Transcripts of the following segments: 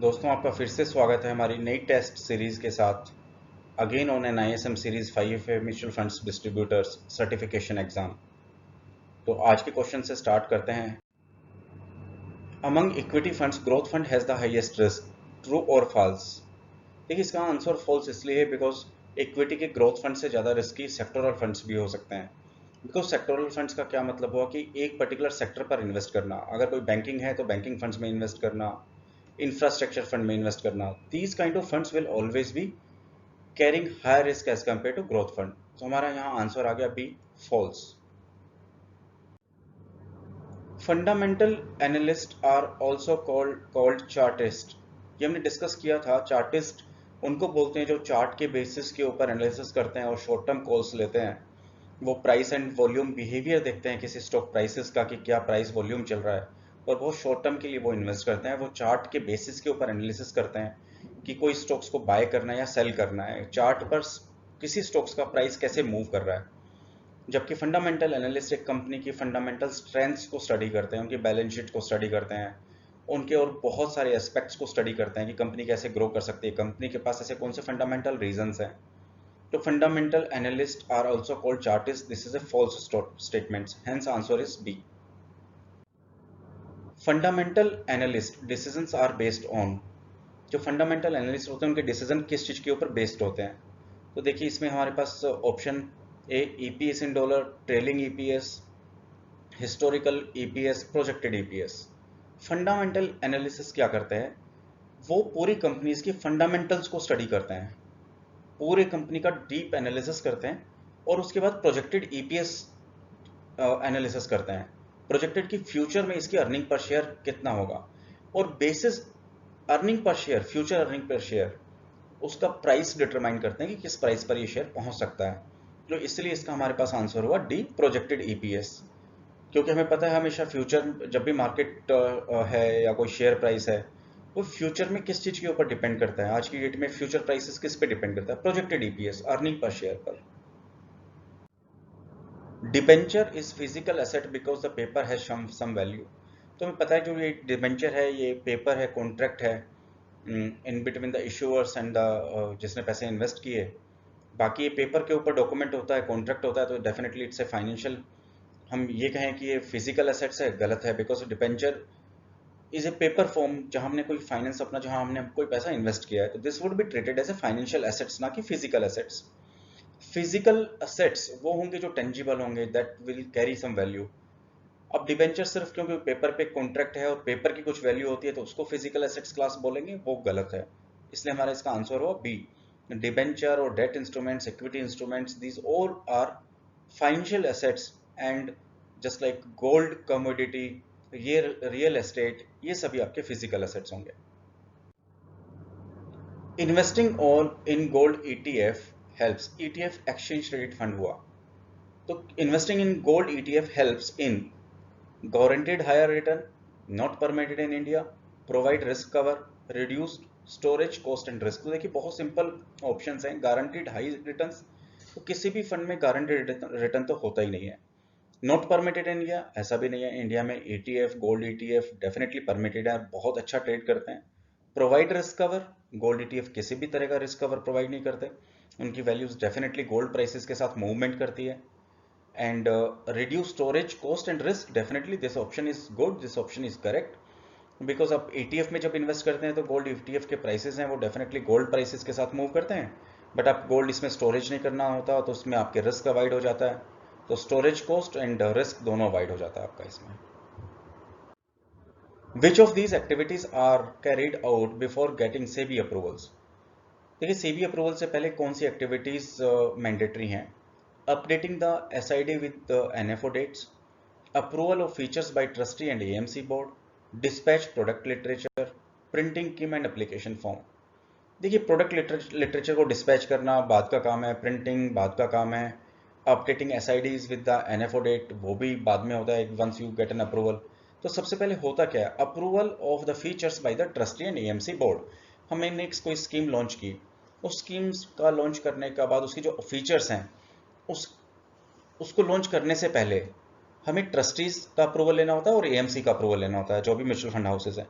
दोस्तों, आपका फिर से स्वागत है हमारी नई टेस्ट सीरीज के साथ। Again on an ISM series 5FA mutual funds distributors certification exam. तो आज के क्वेश्चन से स्टार्ट करते हैं। Among equity funds growth fund has the highest risk, true और फॉल्स? देखिए, इसका आंसर फॉल्स इसलिए है बिकॉज इक्विटी के ग्रोथ फंड से ज़्यादा रिस्की सेक्टोरल फंड्स भी हो सकते हैं। बिकॉज सेक्टोरल फंड्स का क्या मतलब हुआ कि एक पर्टिकुलर सेक्टर पर इन्वेस्ट करना। अगर कोई बैंकिंग है तो बैंकिंग फंड्स में इन्वेस्ट करना, इंफ्रास्ट्रक्चर फंड में इन्वेस्ट करना। These kind of funds will always be carrying high risk as compare to growth fund. तो हमारा यहाँ आंसर आ गया B, false. Fundamental analyst are also called chartist. ये हमने डिस्कस किया था। चार्टिस्ट उनको बोलते हैं जो चार्ट के बेसिस के ऊपर एनालिसिस करते हैं और शॉर्ट टर्म कॉल्स लेते हैं। वो प्राइस एंड वॉल्यूम बिहेवियर देखते हैं किसी स्टॉक प्राइसेस का कि क्या प्राइस वॉल्यूम चल रहा है, और बहुत शॉर्ट टर्म के लिए वो इन्वेस्ट करते हैं। वो चार्ट के बेसिस के ऊपर एनालिसिस करते हैं कि कोई स्टॉक्स को बाय करना है या सेल करना है, चार्ट पर किसी स्टॉक्स का प्राइस कैसे मूव कर रहा है। जबकि फंडामेंटल एनालिस्ट एक कंपनी की फंडामेंटल स्ट्रेंथ्स को स्टडी करते हैं, उनकी बैलेंस शीट को स्टडी करते हैं, उनके और बहुत सारे एस्पेक्ट्स को स्टडी करते हैं कि कंपनी कैसे ग्रो कर सकती है, कंपनी के पास ऐसे कौन से फंडामेंटल रीजंस हैं। तो fundamental analyst are also called chartist. This is a false statement, hence answer is B. Fundamental analyst decisions are based on. जो फंडामेंटल एनालिस्ट होते हैं उनके डिसीजन किस चीज़ के ऊपर बेस्ड होते हैं? तो देखिए, इसमें हमारे पास option A EPS in dollar, trailing EPS, historical EPS, projected EPS. Fundamental analysis क्या करते हैं? वो पूरी कंपनीज की फंडामेंटल्स को स्टडी करते हैं, पूरे कंपनी का डीप एनालिसिस करते हैं, और उसके बाद प्रोजेक्टेड ईपीएस एनालिसिस करते हैं। प्रोजेक्टेड की फ्यूचर में इसकी अर्निंग पर शेयर कितना होगा, और basis earning per share, future earning per share, उसका प्राइस डिटरमाइन करते हैं कि किस प्राइस पर ये शेयर पहुंच सकता है। तो इसलिए इसका हमारे पास आंसर हुआ डी, प्रोजेक्टेड ईपीएस। क्योंकि हमें पता है हमेशा फ्यूचर जब भी मार्केट है या कोई शेयर प्राइस है, वो फ्यूचर में किस चीज के ऊपर डिपेंड करता है। आज की डेट में फ्यूचर प्राइसेस किस पे डिपेंड करता है? Projected EPS, earning per share पर। Debenture is physical asset because the paper has some value. तो हमें पता है जो ये डिबेंचर है, ये पेपर है, कॉन्ट्रैक्ट है in between the issuers and the जिसने पैसे इन्वेस्ट किए। बाकी ये पेपर के ऊपर डॉक्यूमेंट होता है, कॉन्ट्रैक्ट होता है, तो डेफिनेटली इट्स ए फाइनेंशियल। हम ये कहें कि ये फिजिकल एसेट्स है, गलत है, because debenture is a paper form जहां हमने कोई फाइनेंस अपना, जहां हमने कोई पैसा इन्वेस्ट किया है, तो this would be treated as a financial assets, ना कि फिजिकल एसेट्स। फिजिकल असेट्स वो होंगे जो टेंजिबल होंगे, that will carry some value. अब डिबेंचर सिर्फ क्योंकि पेपर पे कॉन्ट्रैक्ट है और पेपर की कुछ वैल्यू होती है तो उसको फिजिकल एसेट्स क्लास बोलेंगे, वो गलत है। इसलिए हमारा इसका आंसर हुआ बी। डिबेंचर और debt instruments, equity instruments, these all are financial assets, and just like gold, commodity, ये रियल एस्टेट, ये सभी आपके फिजिकल एसेट्स होंगे। Investing on in gold ETF helps. ETF exchange traded fund हुआ। तो investing in gold ETF helps in guaranteed higher return, not permitted in India, provide risk cover, reduced storage cost and risk। तो देखिए, बहुत simple options हैं। Guaranteed high returns, तो किसी भी fund में गारंटीड रिटर्न तो होता ही नहीं है। नॉट परमिटेड इन इंडिया, ऐसा भी नहीं है। इंडिया में ETF, gold ETF definitely permitted है, बहुत अच्छा ट्रेड करते हैं। Provide risk cover, gold ETF किसी भी तरह का रिस्क कवर प्रोवाइड नहीं करते। उनकी वैल्यूज डेफिनेटली गोल्ड प्राइसेस के साथ मूवमेंट करती है। And reduce storage cost and risk, definitely this option is good, this option is correct, because आप ETF में जब इन्वेस्ट करते हैं तो गोल्ड ETF के प्राइसेस हैं वो डेफिनेटली गोल्ड प्राइसेस के साथ मूव करते हैं, बट आप गोल्ड इसमें स्टोरेज नहीं करना होता तो उसमें आपके रिस्क अवॉइड हो जाता है। तो स्टोरेज कॉस्ट एंड रिस्क दोनों अवॉइड हो जाता है आपका इसमें। Which of these activities are carried out before getting SEBI approvals? देखिए, सेबी अप्रूवल से पहले कौन सी एक्टिविटीज मैंडेटरी हैं? Updating the SID with the NFO dates, approval of features by trustee and AMC board, dispatch product literature, printing scheme and application form. देखिए, product literature को dispatch करना बाद का काम है, प्रिंटिंग बाद का काम है, updating SIDs with the NFO date वो भी बाद में होता है once you get an approval. तो सबसे पहले होता क्या है? Approval of the features by the trustee and AMC board. हमने कोई स्कीम लॉन्च की, उस स्कीम्स का लॉन्च करने के बाद उसकी जो फीचर्स हैं, उस उसको लॉन्च करने से पहले हमें ट्रस्टीज का अप्रूवल लेना होता है और AMC का अप्रूवल लेना होता है, जो भी म्यूचुअल फंड हाउसेज हैं।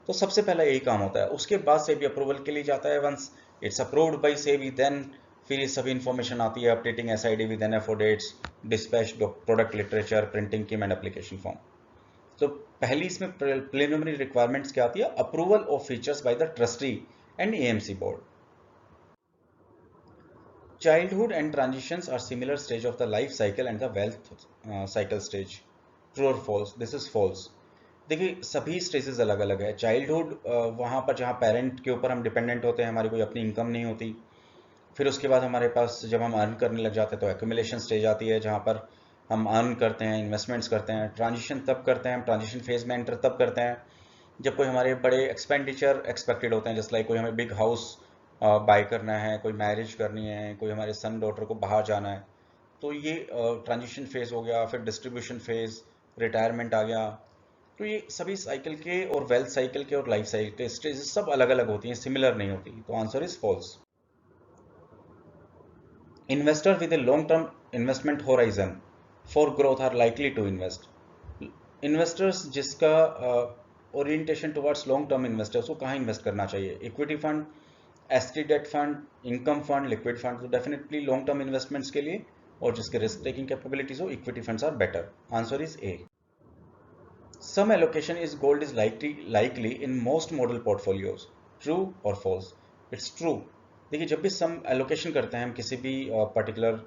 तो सबसे पहला यही काम होता है। उसके बाद सेबी अप्रूवल के लिए जाता है। Once it's approved by SEBI, then फिर ये सभी इंफॉर्मेशन आती है, updating SID with NFO dates, dispatch product literature, printing scheme and application form. तो पहली इसमें प्रिलिमिनरी रिक्वायरमेंट्स क्या आती है? Approval of features by the trustee and AMC board. Childhood and transitions are similar stage of the life cycle and the wealth cycle stage. True or false? This is false. देखिए सभी stages अलग अलग है। Childhood वहाँ पर जहाँ parent के ऊपर हम डिपेंडेंट होते हैं, हमारी कोई अपनी इनकम नहीं होती। फिर उसके बाद हमारे पास जब हम अर्न करने लग जाते हैं तो एक्यूमुलेशन स्टेज आती है, जहाँ पर हम अर्न करते हैं, इन्वेस्टमेंट्स करते हैं। ट्रांजिशन तब करते हैं, हम ट्रांजिशन फेज में एंटर तब करते हैं जब कोई हमारे बड़े एक्सपेंडिचर एक्सपेक्टेड होते हैं, जैसे लाइक कोई हमें बिग हाउस बाय करना है, कोई मैरिज करनी है, कोई हमारे सन डॉटर को बाहर जाना है, तो ये ट्रांजिशन फेज हो गया। फिर डिस्ट्रीब्यूशन फेज, रिटायरमेंट आ गया। तो ये सभी साइकिल के और वेल्थ साइकिल के और लाइफ साइकिल के स्टेजेस सब अलग अलग होती हैं, सिमिलर नहीं होती। तो answer is false. Investor with a long term investment horizon for growth are likely to invest. Investors जिसका orientation towards long term investors को कहाँ इन्वेस्ट करना चाहिए? Equity fund, ST debt fund, income fund, liquid fund. तो definitely long term investments के लिए और जिसके रिस्क टेकिंग कैपेबिलिटीज हो, equity funds are better. Answer is A. Some allocation is gold is likely in most model portfolios. True or false? It's true. देखिए जब भी सम allocation करते हैं हम, किसी भी पर्टिकुलर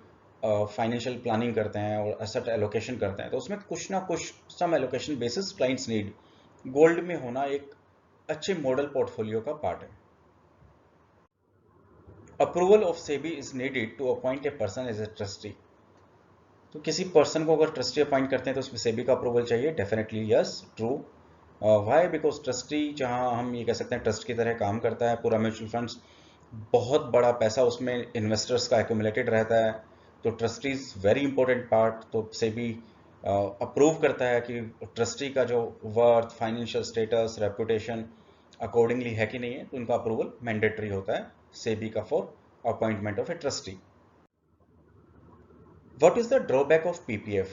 फाइनेंशियल प्लानिंग करते हैं और एसेट एलोकेशन करते हैं, तो उसमें कुछ ना कुछ some allocation basis clients need gold में होना एक अच्छे मॉडल पोर्टफोलियो का पार्ट है। Approval of SEBI is needed to appoint a person as a trustee. तो किसी पर्सन को अगर ट्रस्टी अपॉइंट करते हैं तो उसमें सेबी का अप्रूवल चाहिए। Definitely yes, true. Why? Because trustee, जहां हम ये कह सकते हैं ट्रस्ट की तरह काम करता है, पूरा म्यूचुअल फंड्स बहुत बड़ा पैसा उसमें इन्वेस्टर्स का एक्यूमुलेटेड रहता है, तो trustee is very important part. तो सेबी अप्रूव करता है कि ट्रस्टी का जो worth, financial status, reputation accordingly है कि नहीं है, तो उनका अप्रूवल मैंडेटरी होता है सेबी का for appointment of a trustee. What is the drawback of PPF?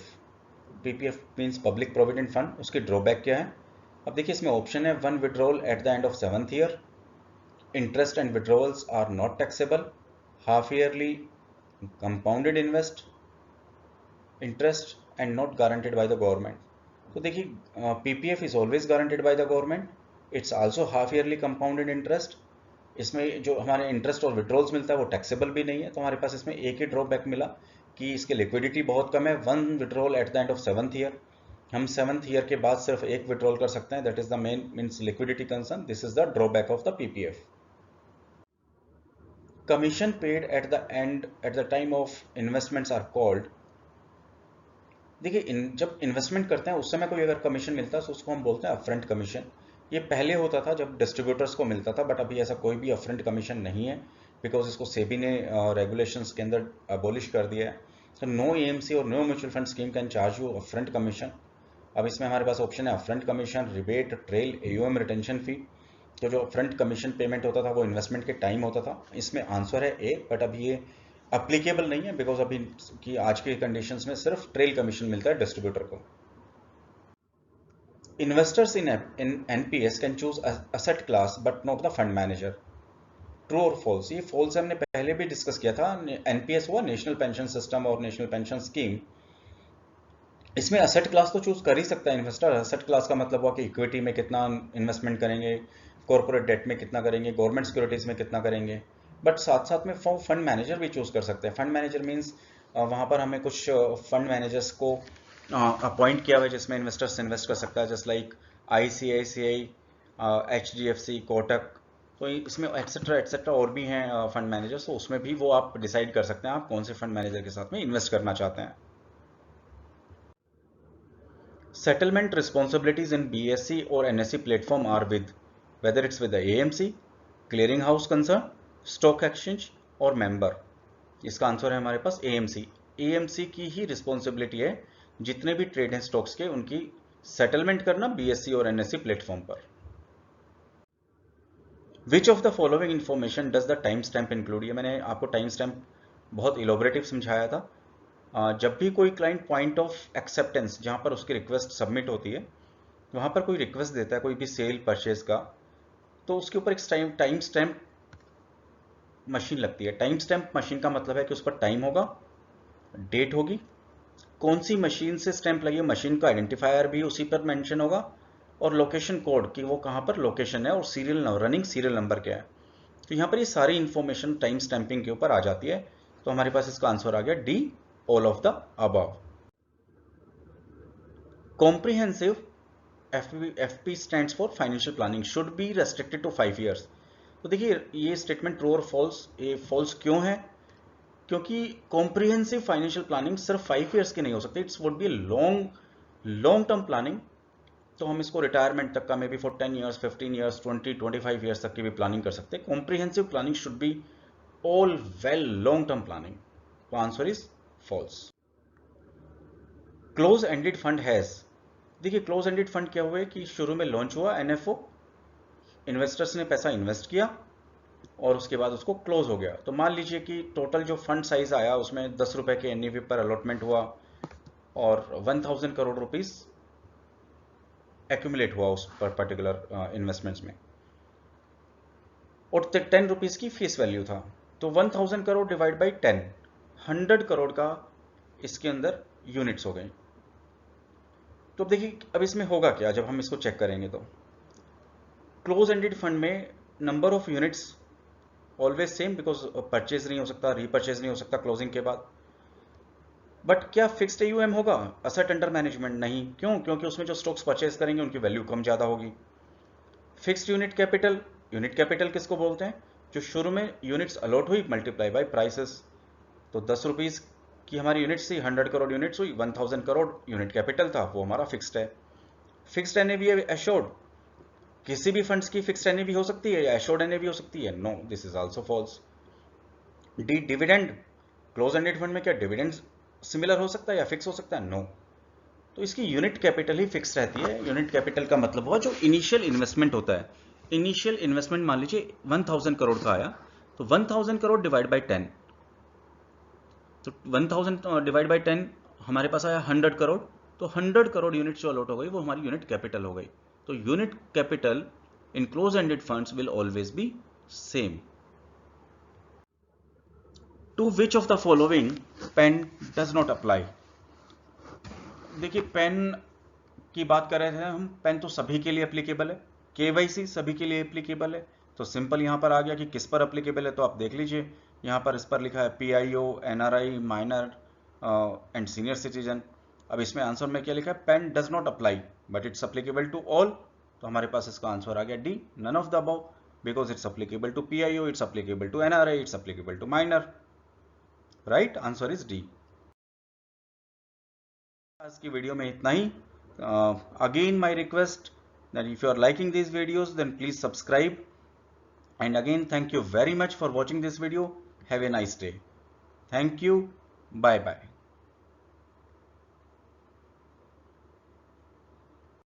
PPF means public provident fund. उसकी ड्रॉबैक क्या है? अब देखिए इसमें ऑप्शन है, one withdrawal at the end of 7th year, interest and withdrawals are not taxable, half yearly compounded interest and not guaranteed by the government. तो देखिए PPF is always guaranteed by the government, it's also half yearly compounded interest. इसमें जो हमारे interest और withdrawals मिलता है वो taxable भी नहीं है। तो हमारे पास इसमें एक ही ड्रॉबैक मिला कि इसकी लिक्विडिटी बहुत कम है। One withdrawal at the end of 7th year, हम 7th ईयर के बाद सिर्फ एक विड्रॉल कर सकते हैं, that is the main means liquidity concern. This is the drawback of the PPF. Commission paid at the end at the time of investments are called. देखिए जब इन्वेस्टमेंट करते हैं उस समय कोई अगर कमीशन मिलता है तो उसको हम बोलते हैं अपफ्रंट कमीशन। ये पहले होता था जब डिस्ट्रीब्यूटर्स को मिलता था, बट अभी ऐसा कोई भी अपफ्रंट कमीशन नहीं है, बिकॉज इसको सेबी ने रेगुलेशंस के अंदर अबॉलिश कर दिया है। तो नो एएमसी और no mutual fund scheme can charge you upfront commission. अब इसमें हमारे पास ऑप्शन है upfront commission, rebate, trail, AUM, retention fee. तो जो अपफ्रंट कमीशन पेमेंट होता था वो इन्वेस्टमेंट के टाइम होता था। इसमें आंसर है ए, बट अब ये अप्लीकेबल नहीं है बिकॉज अभी की आज की कंडीशंस में सिर्फ ट्रेल कमीशन मिलता है डिस्ट्रीब्यूटर को। Investors in NPS can choose asset class but not the fund manager. True और फॉल्स? ये फॉल्स हमने पहले भी डिस्कस किया था। एनपीएस हुआ नेशनल पेंशन सिस्टम और नेशनल पेंशन स्कीम। इसमें असेट क्लास तो चूज कर ही सकता है इन्वेस्टर। असेट क्लास का मतलब हुआ कि इक्विटी में कितना इन्वेस्टमेंट करेंगे, कॉर्पोरेट डेट में कितना करेंगे, गवर्नमेंट सिक्योरिटीज में कितना करेंगे, बट साथ साथ में फंड मैनेजर भी चूज कर सकते हैं। फंड मैनेजर मीन्स वहां पर हमें कुछ फंड मैनेजर्स को अपॉइंट किया हुआ है जिसमें इन्वेस्टर्स इन्वेस्ट कर सकता है, just like ICICI, HDFC, Kotak. तो इसमें एटसेट्रा और भी हैं फंड मैनेजर्स, तो उसमें भी वो आप डिसाइड कर सकते हैं आप कौन से फंड मैनेजर के साथ में इन्वेस्ट करना चाहते हैं। Settlement responsibilities in BSE or NSE platform are with, whether it's with the AMC, clearing house concern, stock exchange और member। इसका आंसर है हमारे पास AMC। AMC की ही रिस्पॉन्सिबिलिटी है जितने भी ट्रेड हैं स्टॉक्स के, उनकी सेटलमेंट करना BSE और NSE प्लेटफॉर्म पर। विच of the following information does the time stamp include? ये मैंने आपको टाइम स्टैम्प बहुत इलोबरेटिव समझाया था। जब भी कोई क्लाइंट पॉइंट ऑफ एक्सेप्टेंस, जहां पर उसकी रिक्वेस्ट सबमिट होती है, वहां पर कोई रिक्वेस्ट देता है कोई भी सेल परचेज का, तो उसके ऊपर एक टाइम स्टैम्प मशीन लगती है। टाइम स्टैम्प मशीन का मतलब है कि उस पर टाइम होगा, डेट होगी, कौन सी मशीन से स्टैंप लगी है, मशीन का आइडेंटिफायर भी उसी पर मेंशन होगा, और लोकेशन कोड कि वो कहाँ पर लोकेशन है, और रनिंग सीरियल नंबर क्या है। तो यहाँ पर ये सारी इंफॉर्मेशन टाइम स्टैंपिंग के ऊपर आ जाती है। तो हमारे पास इसका आंसर आ गया D, all of the above. Comprehensive FP stands for financial planning should be restricted to 5 years. तो देखिए ये स्टेटमेंट ट्रू और फॉल्स, ये फॉल्स क्यों है? क्योंकि कॉम्प्रिहेंसिव फाइनेंशियल प्लानिंग सिर्फ 5 ईयर्स की नहीं हो सकती, it's would be long term planning. तो हम इसको रिटायरमेंट तक का, may be for 10 years, 15 years, 20-25 years तक की भी प्लानिंग कर सकते हैं। Comprehensive planning should be all well long term planning. तो answer is false. Close ended fund has, देखिए क्लोज एंडेड फंड क्या हुआ है कि शुरू में लॉन्च हुआ एनएफओ, इन्वेस्टर्स ने पैसा इन्वेस्ट किया और उसके बाद उसको क्लोज हो गया। तो मान लीजिए कि टोटल जो फंड साइज आया उसमें 10 रुपए के एनईवी पर अलॉटमेंट हुआ और 1000 करोड़ रुपीस एक्यूमुलेट हुआ उस पर पर्टिकुलर इन्वेस्टमेंट्स में, और 10 रुपीज की फेस वैल्यू था। तो 1000 करोड़ डिवाइड बाई 10, 100 करोड़ का इसके अंदर यूनिट्स हो गई। तो अब देखिए अब इसमें होगा क्या जब हम इसको चेक करेंगे। तो क्लोज एंडेड फंड में number of units always same, because purchase नहीं हो सकता, रीपरचेज नहीं हो सकता क्लोजिंग के बाद। बट क्या फिक्स्ड AUM होगा, असेट अंडर मैनेजमेंट? नहीं। क्यों? क्योंकि उसमें जो स्टॉक्स परचेज करेंगे उनकी वैल्यू कम ज्यादा होगी। Fixed unit capital, unit capital किसको बोलते हैं? जो शुरू में यूनिट्स अलॉट हुई मल्टीप्लाई बाय प्राइसेस। तो 10 रुपीज की हमारी यूनिट्स थी, 100 करोड़ यूनिट्स हुई, 1000 करोड़ यूनिट कैपिटल था, वो हमारा फिक्स्ड है। फिक्स्ड एनएवी है एश्योर्ड, किसी भी फंड्स की फिक्स्ड एनएवी हो सकती है या एश्योर्ड एनएवी हो सकती है? No, this is also false. D, dividend, close ended fund में क्या डिविडेंड सिमिलर हो सकता है या फिक्स हो सकता है? नो। तो इसकी यूनिट कैपिटल ही फिक्स रहती है। यूनिट कैपिटल का मतलब हुआ जो इनिशियल इन्वेस्टमेंट होता है। इनिशियल इन्वेस्टमेंट मान लीजिए 1000 करोड़ का आया, तो 1000 करोड़ डिवाइड बाय 10, तो 1000 डिवाइड बाय 10 हमारे पास आया 100 करोड़। तो 100 करोड़ यूनिट जो अलॉट हो गई वो हमारी यूनिट कैपिटल हो गई। तो unit capital in close ended funds will always be same. To which of the following PAN does not apply? देखिए पेन की बात कर रहे थे हम, पेन तो सभी के लिए एप्लीकेबल है, केवाईसी सभी के लिए एप्लीकेबल है। तो सिंपल यहां पर आ गया कि किस पर एप्लीकेबल है। तो आप देख लीजिए यहां पर इस पर लिखा है PIO, NRI, minor and senior citizen. अब इसमें आंसर में क्या लिखा है? PAN does not apply but it's applicable to all. तो हमारे पास इसका आंसर आ गया D, none of the above, because it's applicable to PIO, it's applicable to NRI, it's applicable to minor. Right answer is D. आज की video में इतना ही। Again my request that if you are liking these videos then please subscribe, and again thank you very much for watching this video. Have a nice day. Thank you. Bye bye.